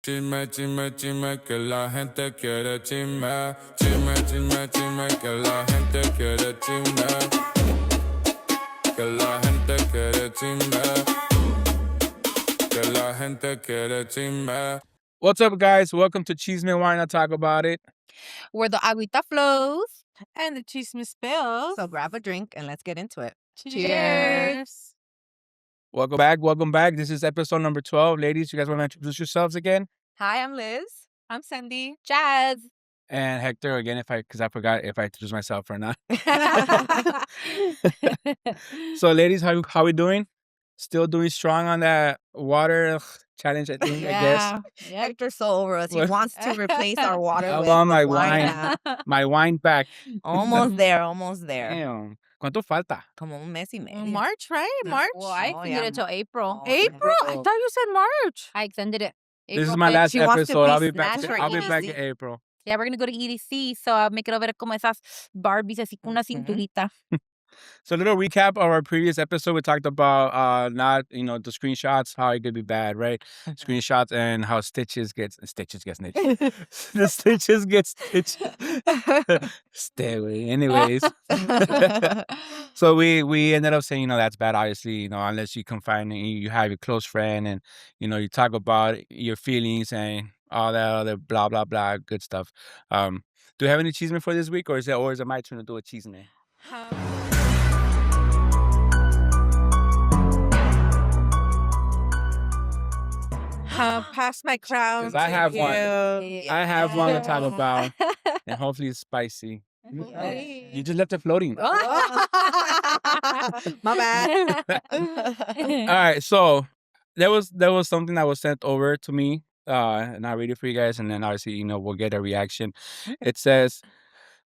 Chisme, chisme, chisme, que la gente quiere chisme. Chisme, chisme, chisme, que la gente quiere chisme. Que la gente quiere chisme. Que la gente quiere chisme. What's up, guys? Welcome to Chisme. Why not talk about it? Where the agüita flows. And the chisme spills. So grab a drink and let's get into it. Cheers. Welcome back. This is episode number 12. Ladies, you guys want to introduce yourselves again? Hi, I'm Liz. I'm Cindy. Jazz. And Hector again, because I forgot if I introduced myself or not. So, ladies, how we doing? Still doing strong on that water challenge, I think. I guess. Yeah. Hector's so over us. He What? wants to replace our water I with want my wine. wine. My wine back. Almost there. Damn. ¿Cuánto falta? Como un mes y medio. March, right? March? Well, I extended it till April. Oh, April? I thought you said March. I extended it. This is April my 5th. last She wants to episode. be I'll be back. snatched I'll be for back EDC. in April. Yeah, we're gonna go to EDC, so I'll make it over como esas Barbies así con una cinturita. So a little recap of our previous episode. We talked about not the screenshots, how it could be bad, right? Screenshots and how stitches get snitched. The stitches get stitched. Stay away. Anyways. So we ended up saying, that's bad, obviously, unless you confine and you have your close friend and you talk about your feelings and all that other blah blah blah good stuff. Do you have any chisme for this week, or is it my turn to do a chisme? Pass my crown. 'Cause I have one. You. I have one to talk about, and hopefully it's spicy. You just left it floating. My bad. All right, so there was something that was sent over to me, and I'll read it for you guys, and then obviously we'll get a reaction. It says,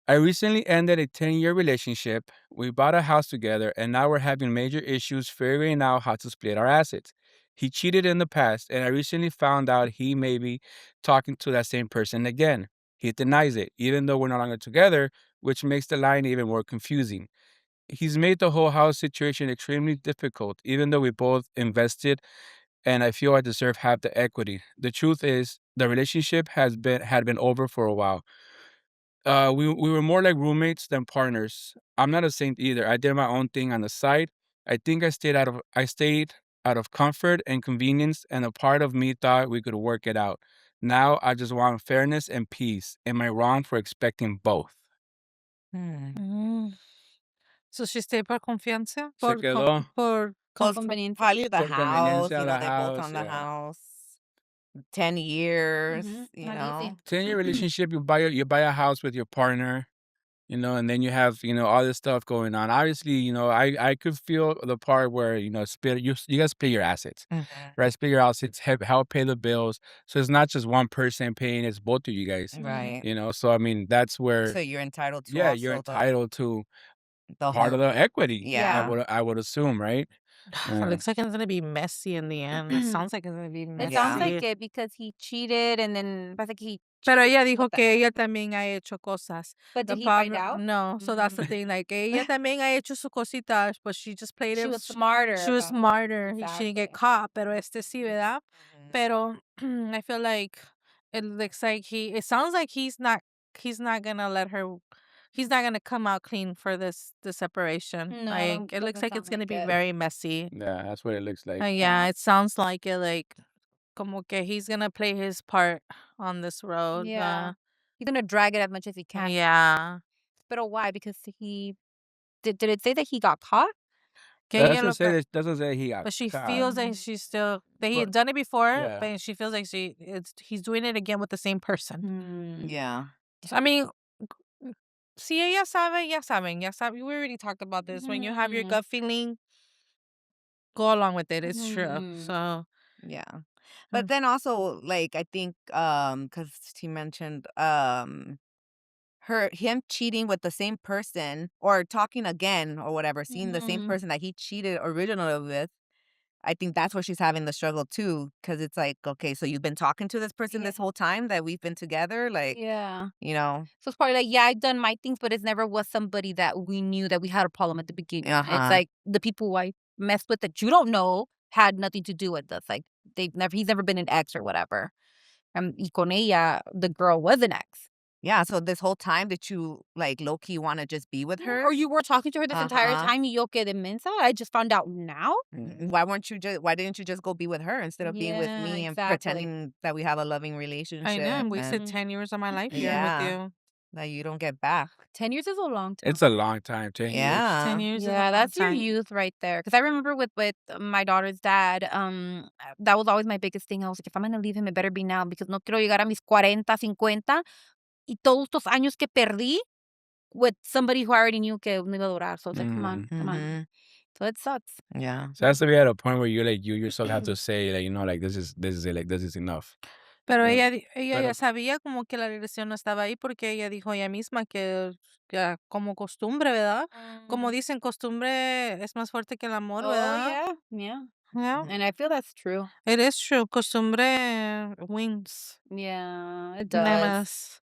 I recently ended a 10-year relationship. We bought a house together, and now we're having major issues figuring out how to split our assets. He cheated in the past, and I recently found out he may be talking to that same person again. He denies it, even though we're no longer together, which makes the line even more confusing. He's made the whole house situation extremely difficult, even though we both invested, and I feel I deserve half the equity. The truth is, the relationship had been over for a while. We were more like roommates than partners. I'm not a saint either. I did my own thing on the side. I think I stayed out of comfort and convenience, and a part of me thought we could work it out. Now I just want fairness and peace. Am I wrong for expecting both? So she stayed por confianza? Se quedó. Por Probably the Por house. conveniencia, They the both own the house, yeah. house. 10 years, Not easy. 10-year relationship, you buy a house with your partner, and then you have, all this stuff going on. Obviously, I could feel the part where, you guys split your assets, right? Split your assets, help pay the bills. So it's not just one person paying, it's both of you guys, Right. So I mean, that's where, So you're entitled to yeah, also you're entitled to the part of whole- the equity. Yeah. I would assume, right? It looks like it's going to be messy in the end. It sounds like it's going to be messy. It sounds like it because he cheated and then parece que he. Pero ella dijo que ella también ha hecho cosas. But The did he find problem- out? No, so that's the thing. Like, ella también ha hecho sus cositas, but she just played She it. was smarter. She was about- smarter. She didn't get Exactly. caught. Pero sí, ¿verdad? Mhm. Pero I feel like it looks like it sounds like he's not gonna let her. He's not gonna come out clean for the separation. No, Like it looks doesn't like it's sound gonna like be it. very messy. Yeah, that's what it looks like. Yeah, it sounds like it. Like, como que he's gonna play his part on this road. Yeah. He's gonna drag it as much as he can. Yeah. But why? Because he did it say that he got caught? Que ella Doesn't say he got but she caught. feels like she's still that he had But- done it before, yeah. but she feels like he's doing it again with the same person. Yeah. I mean, si ella sabe, ya saben. We already talked about this. When you have your Mhm. gut feeling, go along with it. It's true. Mhm. So Yeah. But then also, like, I think, because he mentioned, him cheating with the same person or talking again or whatever, seeing the same Mhm. person that he cheated originally with. I think that's where she's having the struggle too, because it's like, okay, so you've been talking to this person Yeah. this whole time that we've been together, like, Yeah. So it's probably like, yeah, I've done my things, but it never was somebody that we knew that we had a problem at the beginning. Uh-huh. It's like the people I messed with that you don't know had nothing to do with us. Like he's never been an ex or whatever. Y con ella, the girl was an ex. Yeah, so this whole time did you like low key want to just be with her? Or you were talking to her this entire time, y yo quedé mensa. I just found out now. Why didn't you just go be with her instead of being with Yeah, me and exactly. pretending that we have a loving relationship? I know. And wasted and 10 years of my life here Yeah. with you. that you don't get back. 10 years is a long time. It's a long time, 10 years. Yeah. 10 years is a Yeah, long that's your time. youth right there. Because I remember with my daughter's dad, that was always my biggest thing. I was like, if I'm going to leave him, it better be now because no quiero llegar a mis 40, 50 y todos estos años que perdí with somebody who I already knew que no iba a durar. So I was like, come on, come on. Mhm. So it sucks. Yeah. So that's to be at a point where you like you yourself have to say like like this is it, like this is enough. Pero Yeah. ella Pero- ya sabía como que la relación no estaba ahí porque ella dijo ella misma que ya como costumbre, ¿verdad? Como dicen, costumbre es más fuerte que el amor, Oh, ¿verdad? yeah. Yeah. And I feel that's true. It is true. Costumbre wins. Yeah, it Nada does. más.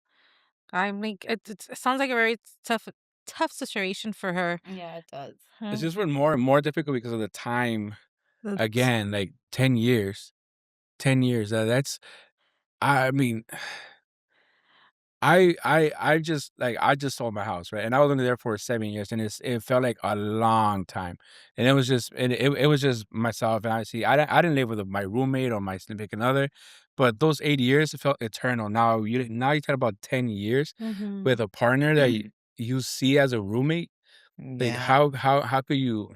I mean, it sounds like a very tough situation for her. Yeah, it does. It's just more difficult because of the time. That's- Again, like 10 years. 10 years. That's I mean I just sold my house, right? And I was only there for 7 years, and it felt like a long time. And it was just it was just myself, and I didn't live with my roommate or my significant other, but those 8 years it felt eternal. Now you talk about 10 years with a partner that you see as a roommate. Like Yeah. how could you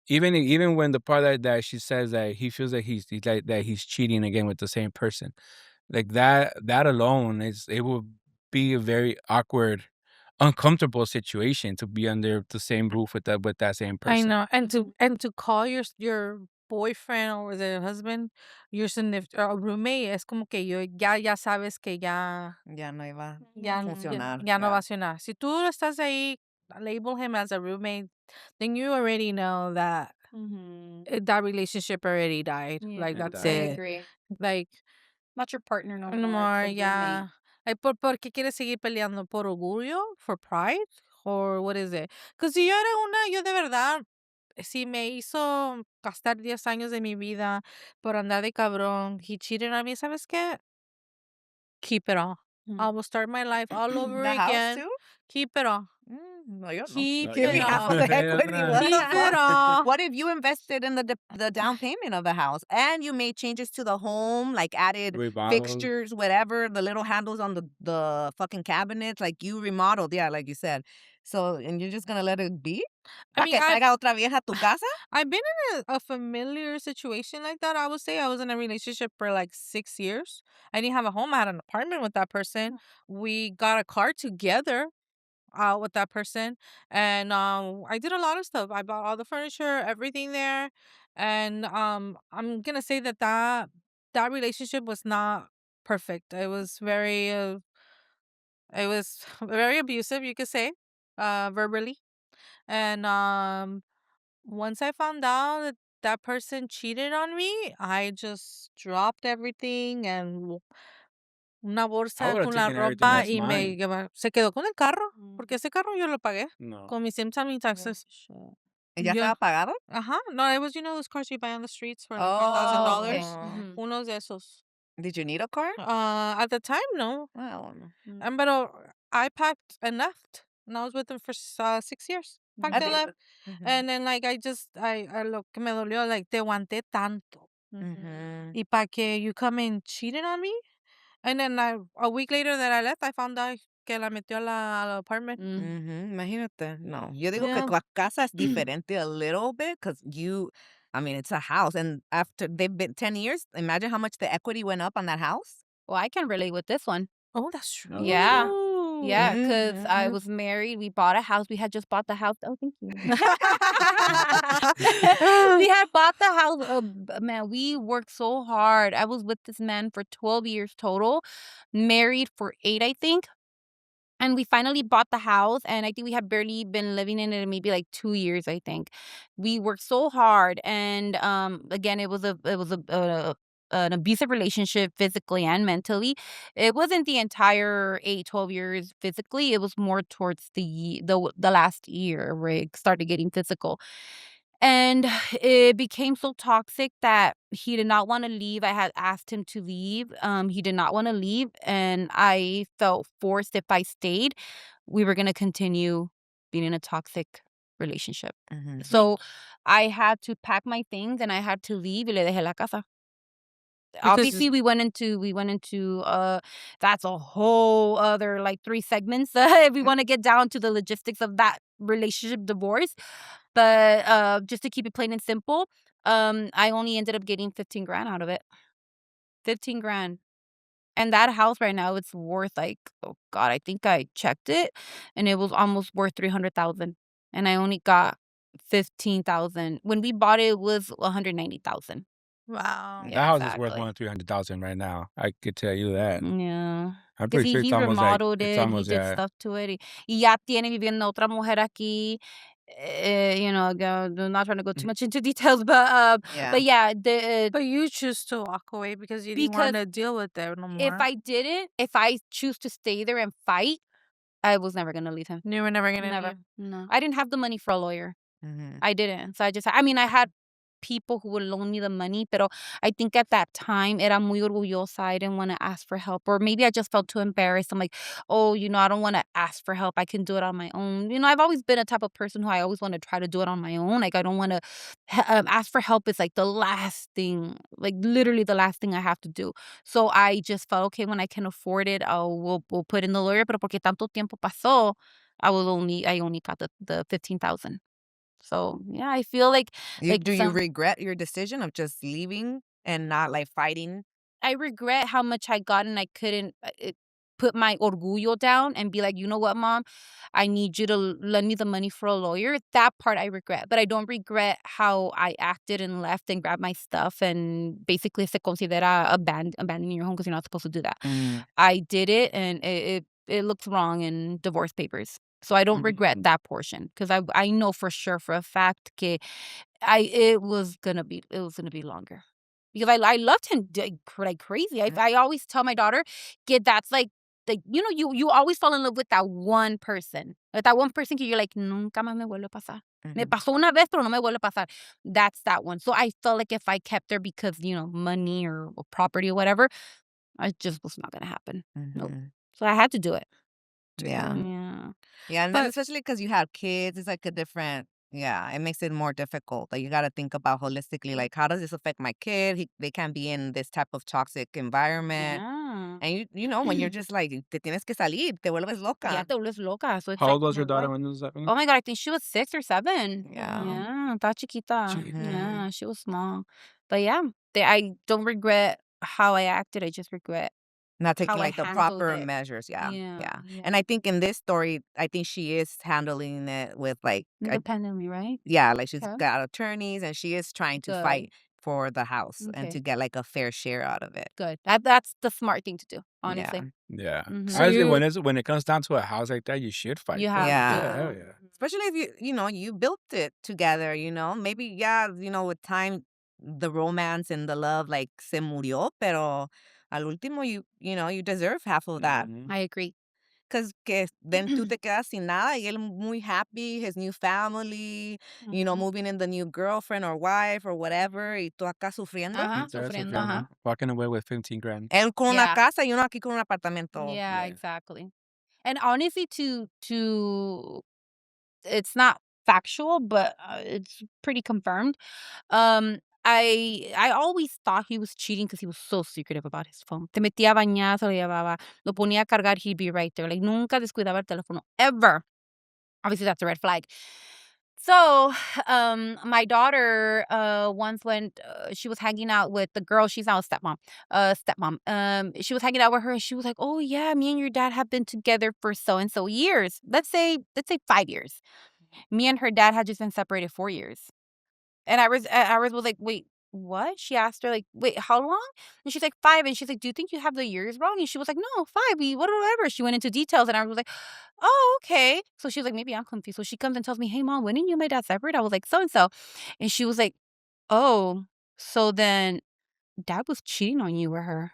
even when the part that she says that he feels like he's like that he's cheating again with the same person. Like that alone it will be a very awkward, uncomfortable situation to be under the same roof with that same I person. know, and to call your boyfriend or the husband your roommate es como que ya sabes que ya Ya no iba ya a funcionar. ya no va a funcionar. Si tú estás ahí, label him as a roommate, then you already know that that relationship already died. Yeah, Like It that's died. I it. agree. Like Not your partner no no more. more, It's a yeah. roommate. Like, ¿por qué quieres seguir peleando? ¿Por orgullo? ¿For pride? Or what is it? Because si yo de verdad, si me hizo gastar 10 años de mi vida por andar de cabrón, he cheated on me, ¿sabes qué? Keep it all. I will start my life all over The house again. too? Keep it all. No, yo no. Keep Give me it half all. of the equity. What Keep the it fuck? all. What if you invested in the down payment of the house and you made changes to the home, like added Remodeled. fixtures, whatever, the little handles on the fucking cabinets, like you remodeled, yeah, like you said. So, and you're just gonna let it be? I ¿Pa mean, que traiga otra vieja a tu casa? I've been in a familiar situation like that. I would say I was in a relationship for like 6 years. I didn't have a home. I had an apartment with that person. We got a car together with that person. And I did a lot of stuff. I bought all the furniture, everything there. And I'm going to say that relationship was not perfect. It was very abusive, you could say, verbally. And once I found out that that person cheated on me, I just dropped everything and una I bolsa would have con la taken everything ropa that's y mine. se quedó con el carro, porque ese carro yo lo pagué No. con mis income y taxes. ¿Ya Yo- estaba pagado? Ajá, no, it was those cars you buy on the streets for like Oh, $4,000. okay. Unos de esos. Did you need a car? At the time, no. I don't know. But I packed and left. And I was with him for 6 years. Packed I and think- left. Mhm. And then like I lo que me dolió, like te aguanté tanto. Mhm. Y pa que you come and cheated on me. And then a week later that I left, I found out que la metió al apartment. Mhm, imagínate. No, yo digo Yeah. que tu casa es diferente a little bit because I mean, it's a house. And after they've been 10 years, imagine how much the equity went up on that house. Well, I can relate with this one. Oh, that's true. Yeah. Yeah, because I Mhm. was married. We bought a house. We had just bought the house. Oh, thank you. We had bought the house. Man, we worked so hard. I was with this man for 12 years total, married for 8, I think. And we finally bought the house, and I think we had barely been living in it maybe like 2 years, I think. We worked so hard, and again, it was an abusive relationship physically and mentally. It wasn't the entire 12 years physically. It was more towards the last year where it started getting physical. And it became so toxic that he did not want to leave. I had asked him to leave. He did not want to leave. And I felt forced if I stayed, we were going to continue being in a toxic relationship. Mhm. So I had to pack my things and I had to leave. Y le dejé la casa. Because Obviously, we went into that's a whole other like 3 segments if we want to get down to the logistics of that relationship divorce. But just to keep it plain and simple, I only ended up getting 15 grand out of it. 15 grand. And that house right now, it's worth like, oh God, I think I checked it and it was almost worth 300,000. And I only got 15,000. When we bought it, it was 190,000. wow. That Yeah, house is worth exactly. more than 300,000 right now. I could tell you that. Yeah. I'm Because pretty sure he it's almost like remodeled it's it, he almost did stuff to it. Y ya tiene viviendo otra mujer aquí. I'm not trying to go too much into details, Yeah. but yeah, the But you choose to walk away because you didn't because want to deal with it no if more. if I choose to stay there and fight, I was never gonna leave him. You were never gonna Never. leave. No. I didn't have the money for a lawyer. Mhm. I didn't. So I mean, I had people who would loan me the money, pero I think at that time, era muy orgullosa. I didn't want to ask for help. Or maybe I just felt too embarrassed. I'm like, oh, I don't want to ask for help. I can do it on my own. I've always been a type of person who I always want to try to do it on my own. Like, I don't want to ask for help is like the last thing, like literally the last thing I have to do. So I just felt, okay, when I can afford it, we'll put in the lawyer. Pero porque tanto tiempo pasó, I only got the 15,000. So yeah, I feel like Do you some regret your decision of just leaving and not like fighting? I regret how much I got and I couldn't put my orgullo down and be like, you know what, mom, I need you to lend me the money for a lawyer. That part I regret, but I don't regret how I acted and left and grabbed my stuff and basically se considera abandoning your home because you're not supposed to do that. Mm. I did it and it looks wrong in divorce papers. So I don't regret that portion because I know for sure for a fact que it was gonna be longer. Because I loved him like crazy. I always tell my daughter, "Kid, that's like you always fall in love with that one person. Like that one person que you're like, nunca más me vuelve a pasar. Me Mhm. pasó una vez, pero no me vuelve a pasar." That's that one. So I felt like if I kept her because, money or property or whatever, I just was not gonna happen. Nope. Mhm. So I had to do it. Yeah. Yeah. Yeah, and then But especially because you have kids, it's like a different, yeah, it makes it more difficult. Like you got to think about holistically, like how does this affect my kid? They can't be in this type of toxic environment. Yeah. And when you're just like, te tienes que salir, te vuelves Ya loca. te vuelves loca. So it's How like, old was oh your my daughter God. when this was happening? Oh my God, I think she was 6 or 7. Yeah. Yeah, estaba chiquita. Mhm. Yeah, she was small. But yeah, I don't regret how I acted. I just regret Not taking how I like the handled proper it. measures. Yeah. Yeah, Yeah. yeah. And I think in this story, I think she is handling it with like, Independently, right? yeah, like she's Okay. got attorneys and she is trying to Good. fight for the house and Okay. to get like a fair share out of it. Good. That's the smart thing to do, honestly. Yeah. Mhm. So Honestly, you when it comes down to a house like that, you should fight You for have it. Yeah. Yeah, to. hell yeah. Especially if you built it together, maybe, yeah, with time, the romance and the love like se murió, pero al último, you deserve half of that. Mhm. I agree. Because then tú te quedas sin nada y él muy happy, his new family, Mhm. moving in the new girlfriend or wife or whatever, y tú acá sufriendo. Ajá, That's right, sufriendo, Sofía, ajá. walking away with 15 grand. Él con una Yeah. casa y uno aquí con un apartamento. Yeah, Yeah. exactly. And honestly, it's not factual, but it's pretty confirmed. I always thought he was cheating because he was so secretive about his phone. Te metía a bañar, se lo llevaba, lo ponía a cargar, he'd be right there. Like nunca descuidaba el teléfono ever. Obviously, that's a red flag. So, my daughter once went. She was hanging out with the girl. She's now a stepmom. Stepmom. She was hanging out with her, and she was like, "Oh yeah, me and your dad have been together for so and so years. Let's say 5 years. Me and her dad had just been separated 4 years." And Iris was like, "Wait, what?" She asked her, like, "Wait, how long?" And she's like, "5." And she's like, "Do you think you have the years wrong?" And she was like, "No, 5. Whatever." She went into details, and I was like, "Oh, okay." So she was like, "Maybe I'm confused." So she comes and tells me, "Hey, mom, when did you and my dad separate?" I was like, "So and so," and she was like, "Oh, so then dad was cheating on you with her."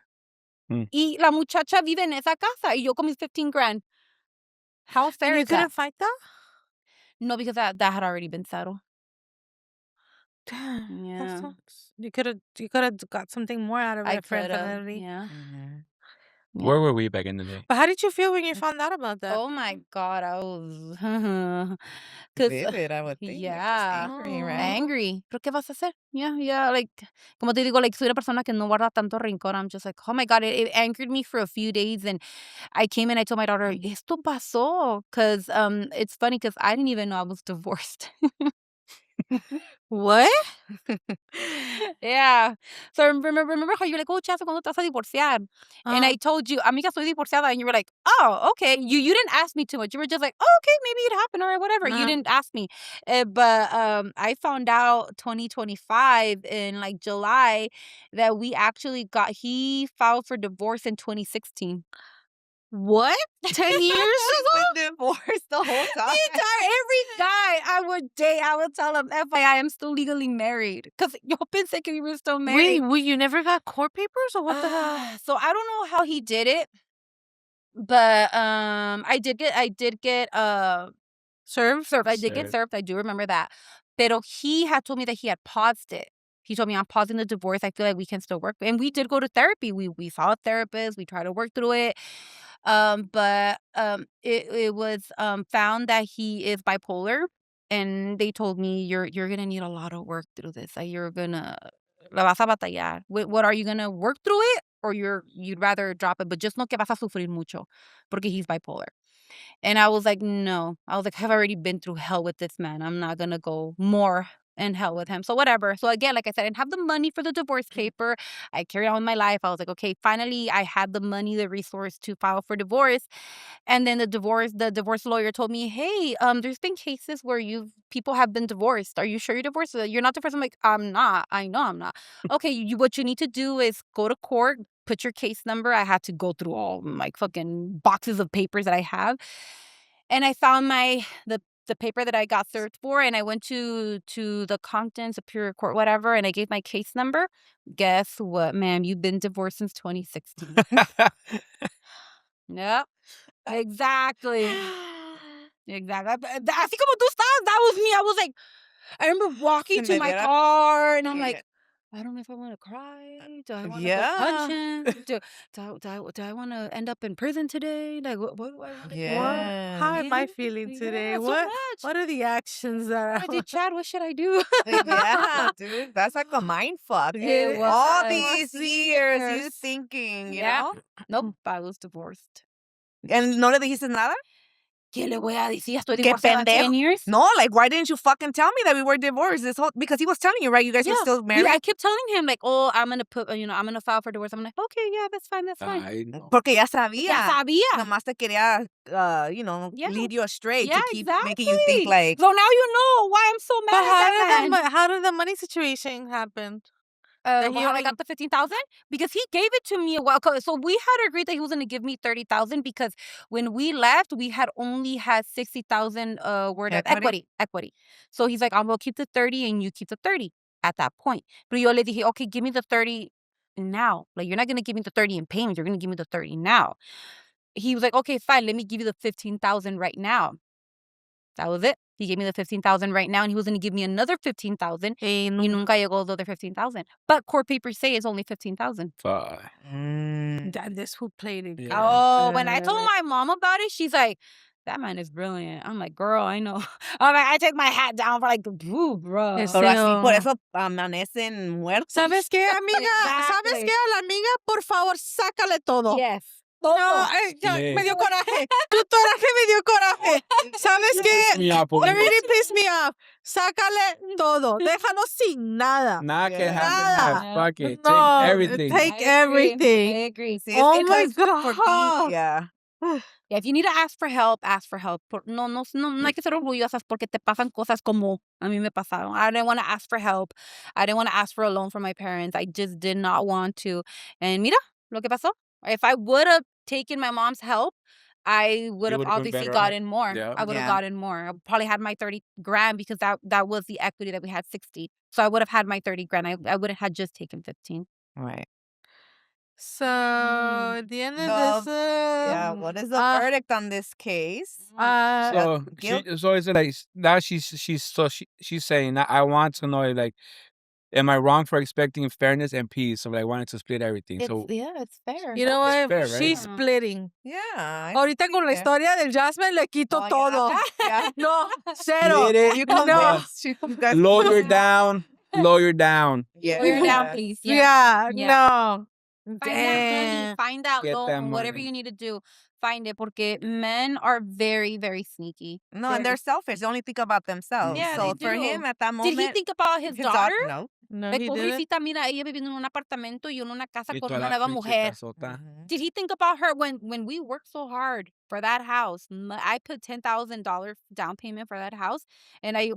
Hmm. Y la muchacha vive en esa casa, y yo con mis 15 grand. How fair and you is that? couldn't fight that? No, because that had already been settled. Damn, that Yeah. sucks. You could have got something more out of I it for could have. infidelity. Yeah. Mhm. Yeah. Where were we back in the day? But how did you feel when you found out about that? Oh my God, I was, cause Vivid, I would think. Like, just yeah, angry, right? angry. ¿Pero qué vas a hacer? Yeah, yeah. Like, como te digo, like soy una persona que no guarda tanto rencor. I'm just like, oh my God, it angered me for a few days, and I came and I told my daughter, esto pasó, cause it's funny, cause I didn't even know I was divorced. What? Yeah. So remember how you're like, oh, Chasa, ¿cuándo te vas a divorciar? And I told you, amiga, soy divorciada. And you were like, oh, okay. You didn't ask me too much. You were just like, oh, okay, maybe it happened or whatever. You didn't ask me. But I found out 2025 in like July that he filed for divorce in 2016. What? 10 years She's ago? been divorced the whole time. Every guy I would date, I would tell him, FYI, I'm still legally married. Because yo pensé que we were still married. Wait, you never got court papers or what the hell? So I don't know how he did it, but I did get Served? I did get Served. served. I do remember that. Pero he had told me that he had paused it. He told me, I'm pausing the divorce. I feel like we can still work. And we did go to therapy. We saw a therapist. We tried to work through it. But it was found that he is bipolar. And they told me, you're gonna need a lot of work through this. Like you're gonna la vas a batallar. What are you gonna work through it? Or you'd rather drop it, but just no que vas a sufrir mucho. Porque he's bipolar. And I was like, no. I was like, I've already been through hell with this man. I'm not going to go more in hell with him. So whatever. So again, like I said, I didn't have the money for the divorce paper. I carried on with my life. I was like, okay, finally I had the money, the resource to file for divorce. And then the divorce lawyer told me, hey, there's been cases where people have been divorced. Are you sure you're divorced? You're not divorced? I'm like, I'm not. I know I'm not. Okay, what you need to do is go to court, put your case number. I had to go through all my fucking boxes of papers that I have. And I found the paper that I got served for, and I went to the Compton Superior Court, whatever, and I gave my case number. Guess what, ma'am? You've been divorced since 2016. Yep. Exactly. Exactly. Así como tú estás, that was me. I was like, I remember walking to my car, and I'm like, I don't know if I want to cry. Do I want to go punch him? Do I want to end up in prison today? Like, what do I want to do? How am I feeling today? Yeah, so What much. are the actions that I did, Chad. What should I do? Yeah, dude, that's like a mind fuck. It was. All these years, you thinking, you Yeah. know? Nope, I was divorced. And no le dijiste nada? ¿Qué le voy a decir? Estoy Qué divorciada pendejo. 10 years. No, like, why didn't you fucking tell me that we were divorced this whole... Because he was telling you, right? You guys were still married? I kept telling him, like, oh, I'm going to I'm going to file for divorce. I'm like, okay, yeah, that's fine, that's fine. I know. Porque ya sabía. Ya sabía. Nomás te quería, Yeah. lead you astray Yeah, to keep making you think, exactly. like... So now you know why I'm so mad But at that man. how did the money situation happen? That he How I only- got the 15,000 because he gave it to me a while. So we had agreed that he was going to give me 30,000 because when we left, we had only had 60,000 worth of equity. So he's like, I'm going to keep the 30 and you keep the 30 at that point. But yo le dije, okay, give me the 30 now. Like, you're not going to give me the 30 in payments. You're going to give me the 30 now. He was like, okay, fine. Let me give you the 15,000 right now. That was it. He gave me the 15,000 right now, and he was going to give me another 15,000. Y nunca llegó the other 15,000. But court papers say it's only 15,000. Fuck. That this who played it. Yeah. Oh, when I told my mom about it, she's like, that man is brilliant. I'm like, girl, I know. I'm like, I take my hat down for like, ooh, bro. Yes. Pero así, por eso amanecen muertos. ¿Sabes qué, amiga? ¿Sabes Exactly. qué? A la amiga, por favor, sácale todo. Yes. No, Yes. me dio coraje. Tu coraje me dio coraje. ¿Sabes qué? Me up, It really pissed me off. Sácale todo. Déjanos sin nada. Nah, can Yeah. happen. Fuck it. No, Take everything. take I agree. everything. I agree. Sí, Oh es my because for God. me, yeah. Yeah, if you need to ask for help, ask for help. No hay que ser orgullosas porque te pasan cosas como a mí me pasaron. I didn't want to ask for help. I didn't want to ask for a loan from my parents. I just did not want to. And mira, lo que pasó. If I would have taken my mom's help, I would have would've been obviously better off. gotten more. Yeah. I would have Yeah. gotten more. I probably had my 30 grand because that was the equity that we had 60. So I would have had my 30 grand. I would have had just taken 15. Right. So, at the end of No. this, Yeah. Yeah. What is the Uh, verdict on this case? So guilt? so is it like now she's saying that I want to know like am I wrong for expecting fairness and peace? So like wanting to split everything. So It's fair. you know it's what? fair, right? She's splitting. Yeah. I Ahorita con la think historia del Jasmine le quito Oh, yeah. todo. Yeah. No, cero. Split it. You No. convinced. You guys Lawyer convinced. down. Lawyer down. Yeah. Lawyer down, please. Yeah, Yeah. no. Find that money, Damn. find that Get that loan, whatever money. you need to do, find it. Porque men are very, very sneaky. No, and they're selfish. They only think about themselves. Yeah, so they for do. him at that Did moment, he think about his his daughter? No. No, Like, he didn't. pobrecita, mira, ella viviendo en un apartamento y en una casa Y con toda una la nueva pinche mujer. casota. Did he think about her when we worked so hard for that house? I put $10,000 down payment for that house, and I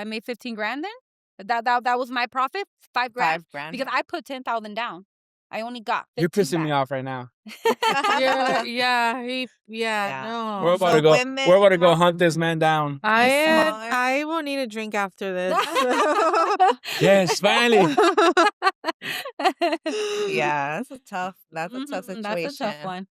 made 15 grand then. That was my profit, 5 grand, 5 grand. because I put 10,000 down. I only got 15 You're pissing me back. off right now. Yeah. No. We're about So to go. women We're about to go have hunt this man down. I will need a drink after this. Yes, finally. Yeah, that's a tough situation. That's a tough one.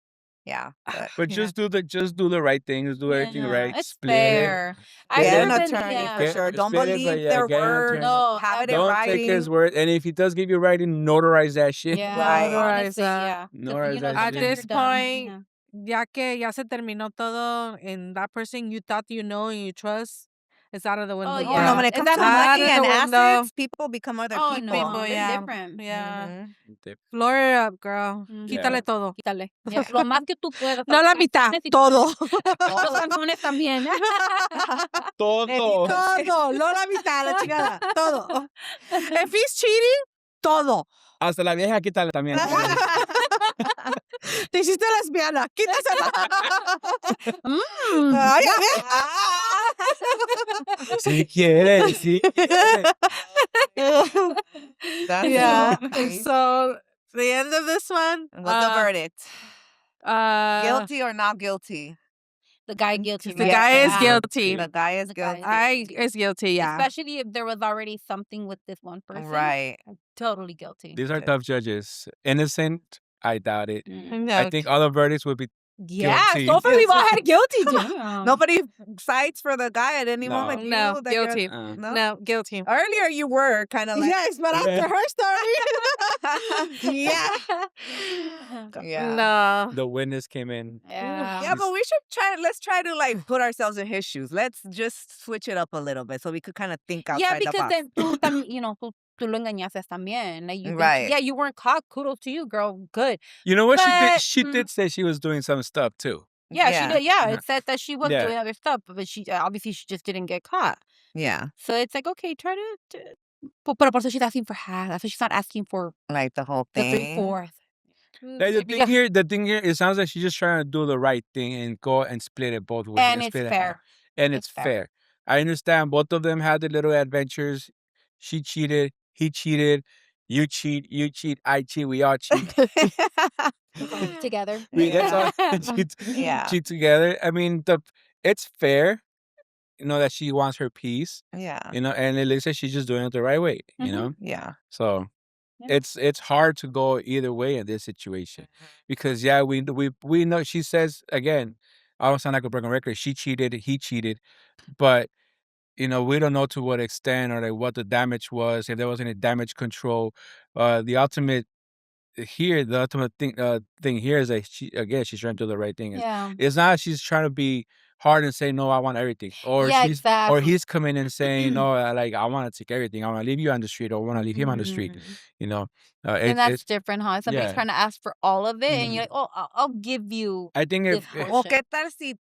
Yeah. But just do the right thing. Just do everything right. It's Split fair. Get Get an an attorney for Get- sure. Don't split it, but believe yeah, their get an words. attorney. No, Have it it. in Don't writing. take his word. And if he does give you writing, notarize that shit. Yeah, Right. honestly, Notarize yeah. 'Cause, Notarize that At shit. this you're done. point, Yeah. ya que ya se terminó todo, and that person you thought you know and you trust is out of the window. Oh, Oh, yeah. no, when it Is comes that to the money money? and Out of the assets, window. people become other Oh, people. no, People, it's yeah. different. Yeah. Mhm. Floor it up, girl. Mhm. Quítale todo. Quítale. Lo más que tú puedas. No la mitad, Calzones y todo. Los calzones también. Todo. Todo, no la mitad, la chingada. Todo. If he's cheating, todo. Hasta la vieja quítale también. Te hiciste lesbiana. Quítasela. Ay, Si quiere, si quiere. That's Yeah. okay. So, the end of this one. What's the verdict? Guilty or not guilty? The guy guilty. The right? guy is Yeah. guilty. The guy is The guy guilty. I is guilty, yeah. Especially if there was already something with this one person. Right. Totally guilty. These are tough judges. Innocent, I doubt it. Mm. I think other verdicts would be Yeah, guilty. so far we've all had guilty. Damn. Nobody sides for the guy at any No. moment. You No, that you're- guilty. No? No, guilty. Earlier you were kind of like Yes, but after Yeah. her story. yeah. Yeah. No. The witness came in. Yeah. Yeah, but we should let's try to like put ourselves in his shoes. Let's just switch it up a little bit so we could kind of think outside Yeah, the because box. then tú lo engañaste también. Like, Right. Yeah, you weren't caught. Kudos to you, girl. Good. You know what she did? But- She did say she was doing some stuff too. Yeah, she did. Yeah, Yeah. it said that she was Yeah. doing other stuff, but she obviously she just didn't get caught. Yeah. So it's like, okay, try to pero por eso she's asking for half. That's why she's not asking for Like the whole the thing. 3/4. Like, the thing here, it sounds like she's just trying to do the right thing and go and split it both ways. And it's split it fair. out. And it's It's fair. fair. I understand both of them had their little adventures. She cheated. He cheated. You cheat. I cheat. We all cheat. Together. That's all. Yeah. Cheat together. I mean, it's fair. You know that she wants her peace. Yeah. You know, and it looks like she's just doing it the right way. You Mhm. know, Yeah. so Yeah. it's hard to go either way in this situation because yeah, we know. She says again, I don't sound like a broken record. She cheated. He cheated, but you know, we don't know to what extent or like what the damage was, if there was any damage control. The ultimate thing here is that she's trying to do the right thing. Yeah. It's not she's trying to be hard and say no, I want everything, or Yeah, or exactly. he's coming and saying no, like I want to take everything. I want to leave you on the street, or I want to leave him on the street. Mhm. You know, And that's different, huh? Somebody's yeah. trying to ask for all of it, and Mhm. you're like, oh, I'll give you. I think This if portion. O qué tal si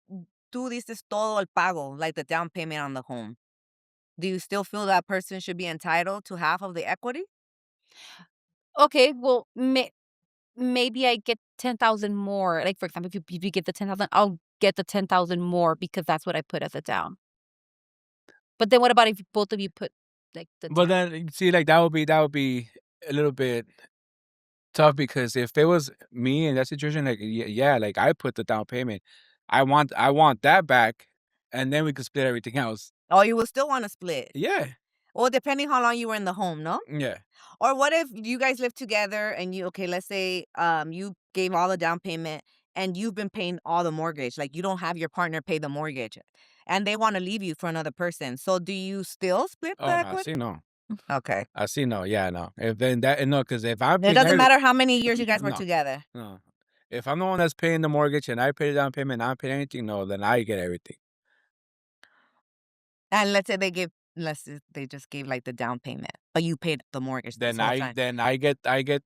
tú dices todo el pago, like the down payment on the home? Do you still feel that person should be entitled to half of the equity? Okay, well, maybe I get 10,000 more. Like, for example, if you get the 10,000, I'll get the 10,000 more because that's what I put as a down. But then what about if both of you put like the But 10? then see, like that would be a little bit tough because if it was me in that situation, like yeah, like I put the down payment, I want that back, and then we could split everything else. Oh, you will still want to split. Yeah, Well, depending how long you were in the home, no? yeah. Or what if you guys live together and let's say you gave all the down payment and you've been paying all the mortgage. Like, you don't have your partner pay the mortgage, and they want to leave you for another person. So do you still split the Oh, no, equity? see, no. Okay. I see, no. Yeah, no. If then that, no, because if I'm It paying doesn't matter how many years you guys were No. together. No. If I'm the one that's paying the mortgage and I pay the down payment and I don't pay anything, no, then I get everything. And let's say they just gave like the down payment, but you paid the mortgage this Then whole I time. then I get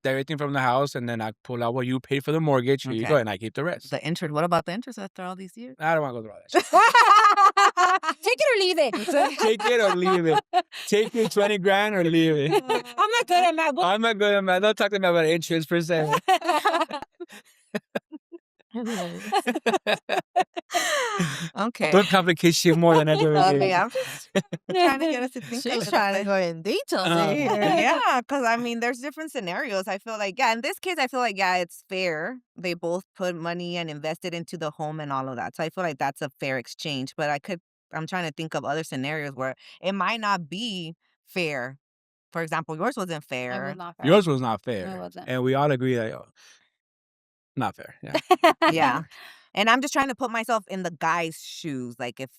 everything from the house, and then I pull out what you paid for the mortgage. Here you Okay. go, and I keep the rest. The interest. What about the interest after all these years? I don't want to go through all that shit. Take it or leave it. Take it or leave it. Take your 20 grand or leave it. I'm not good at math. I'm not good at math. Don't talk to me about interest per se. Okay. Don't complicate shit more than I do. Okay, I'm just trying to get us to think. a She's little trying to bit. go in details Uh, here. Yeah, because I mean, there's different scenarios. I feel like, yeah, in this case, I feel like, yeah, it's fair. They both put money and invested into the home and all of that. So I feel like that's a fair exchange. But I'm trying to think of other scenarios where it might not be fair. For example, yours wasn't It fair. was not fair. Yours was not It fair. wasn't. And we all agree that not fair. Yeah. Yeah. And I'm just trying to put myself in the guy's shoes. Like, if,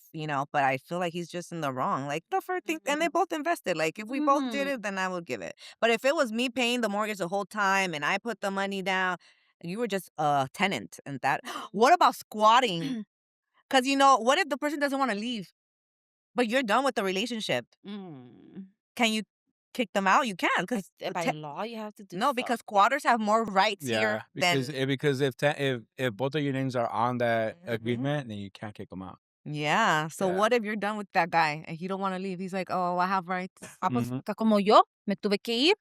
but I feel like he's just in the wrong. Like, the first thing, and they both invested. Like, if we both did it, then I would give it. But if it was me paying the mortgage the whole time and I put the money down, you were just a tenant and that. What about squatting? Because, what if the person doesn't want to leave, but you're done with the relationship? Can you kick them out? You can. Because By law, you have to do no, because squatters have more rights Yeah, here than. because if both of your names are on that Mhm. agreement, then you can't kick them out. Yeah. So Yeah. what if you're done with that guy and he don't want to leave? He's like, oh, I have rights. Ah, pues, Mhm. como yo, me tuve que ir.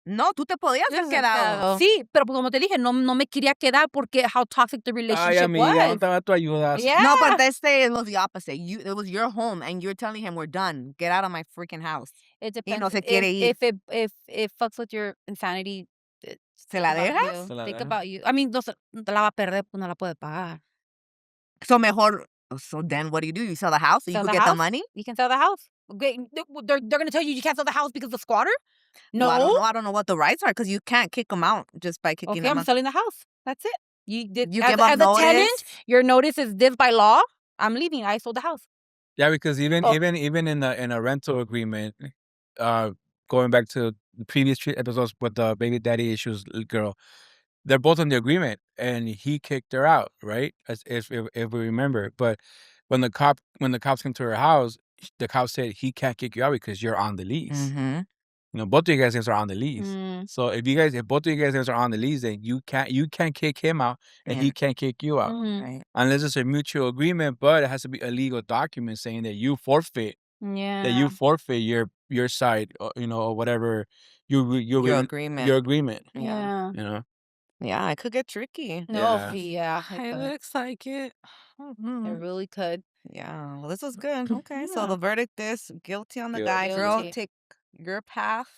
No, tú te podías haber quedado. Sí, pero como te dije, no me quería quedar porque how toxic the Ay, relationship amiga, no was. te va tu ayuda. Yeah. No, but let's say it was the opposite. It was your home, and you're telling him we're done. Get out of my freaking house. It Y depends. no se quiere ir. If it fucks with your insanity, ¿Se la think about dejas? you. Se la Think dejas. about you. I mean, no te la va a perder, pues no la puede pagar. So mejor. So then, what do? You sell the house so you Sell could the get the house? money? You can sell the house. Okay, they're going to tell you can't sell the house because of the squatter? No. Well, I don't know what the rights are because you can't kick them out just by kicking Okay, them I'm out. selling the house. That's it. You You as, give up as a tenant, notice? your notice is this by law. I'm leaving. I sold the house. Yeah, because even Oh. even in a rental agreement, going back to the previous episodes with the baby daddy issues girl, they're both in the agreement, and he kicked her out, right? As if we remember. But when the cops came to her house, the cop said he can't kick you out because you're on the lease. Mm-hmm. Both of you guys are on the lease. Mm. So if both of you guys are on the lease, then you can't kick him out, and he can't kick you out. Mhm. Right. Unless it's a mutual agreement, but it has to be a legal document saying that you forfeit Yeah. your side, or whatever Your agreement. your agreement. Yeah. Yeah. Yeah, it could get tricky. No, Yeah. yeah. It looks like it. It really could. Yeah. Well, this was good. Okay. So Yeah. the verdict is guilty on the Guilty. guy. Girl, Guilty. take your path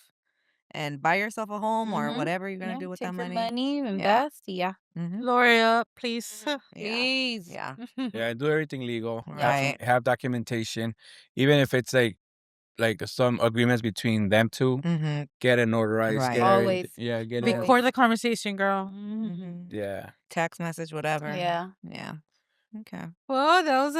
and buy yourself a home or Mhm. whatever you're gonna Yeah, do with take that your money. money, invest. Yeah. Mm-hmm. Gloria, please. Yeah. Please. Yeah. Yeah, do everything legal. Right. Have documentation, even if it's like some agreements between them two. Mm-hmm. Get it notarized. Right. Get Always. yeah, get Always. it. Record the conversation, girl. Mm-hmm. Yeah. Text message, whatever. Yeah. Yeah. Okay. Well, that was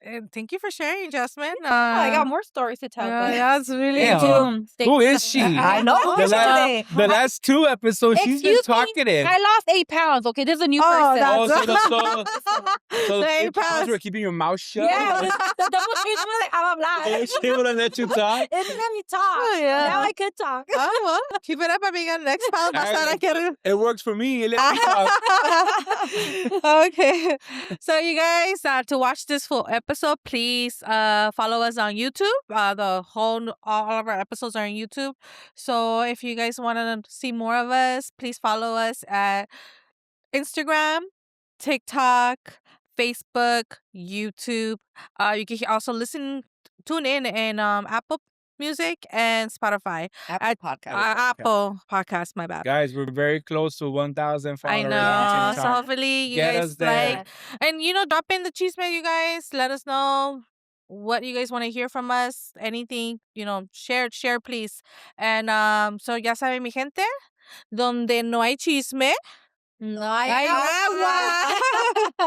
and thank you for sharing, Jasmine. I got more stories to tell. but yeah, it's really Damn. June. Who is she? I know. Oh, The today. last two episodes, she's been Excuse me? talkative. I lost 8 pounds. Okay, this is a new person. Oh, so The the 8 8 pounds pounds. were keeping your mouth shut. Yeah, the double change was like, I'm Oh, alive. she wouldn't let you talk. It didn't let me talk. Oh, yeah. Now I could talk. Oh, well, keep it up, amiga. Next time, vas a querer. It works for me. Let me talk. Okay. So you guys, to watch this full episode, please follow us on YouTube. All of our episodes are on YouTube. So if you guys want to see more of us, please follow us at Instagram, TikTok, Facebook, YouTube. You can also tune in Apple Music and Spotify. Apple Podcast. Apple Podcast, my bad. Guys, we're very close to 1,000 followers I on know. So TikTok. hopefully you Get guys us there. like, and drop in the chisme, you guys. Let us know what you guys want to hear from us. Anything, share, please. And so ya saben, mi gente, donde no hay chisme, No Ay, hay agua. Que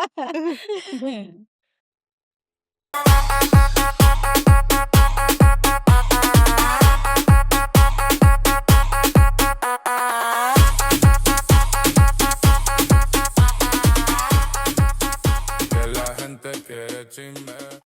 la gente quiere chisme.